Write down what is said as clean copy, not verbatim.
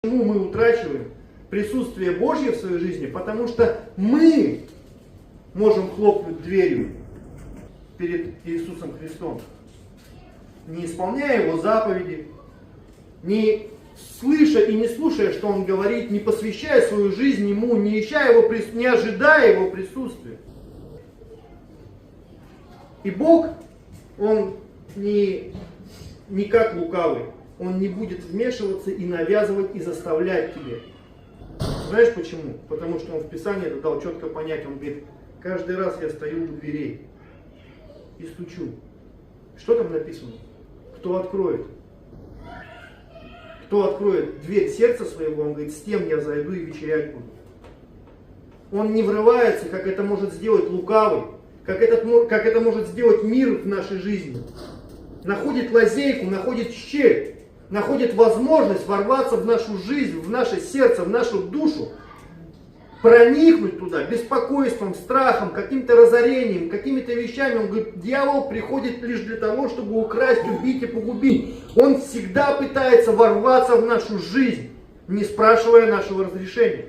Почему мы утрачиваем присутствие Божье в своей жизни? Потому что мы можем хлопнуть дверью перед Иисусом Христом, не исполняя Его заповеди, не слыша и не слушая, что Он говорит, не посвящая свою жизнь Ему, не ожидая Его присутствия. И Бог, Он не как лукавый. Он не будет вмешиваться и навязывать, и заставлять тебе. Знаешь почему? Потому что он в Писании это дал четко понять. Он говорит, каждый раз я стою у дверей и стучу. Что там написано? Кто откроет? Кто откроет дверь сердца своего, он говорит, с тем я зайду и вечерять буду. Он не врывается, как это может сделать лукавый, как это может сделать мир в нашей жизни. Находит лазейку, находит щель, находит возможность ворваться в нашу жизнь, в наше сердце, в нашу душу, проникнуть туда беспокойством, страхом, каким-то разорением, какими-то вещами. Он говорит, дьявол приходит лишь для того, чтобы украсть, убить и погубить. Он всегда пытается ворваться в нашу жизнь, не спрашивая нашего разрешения.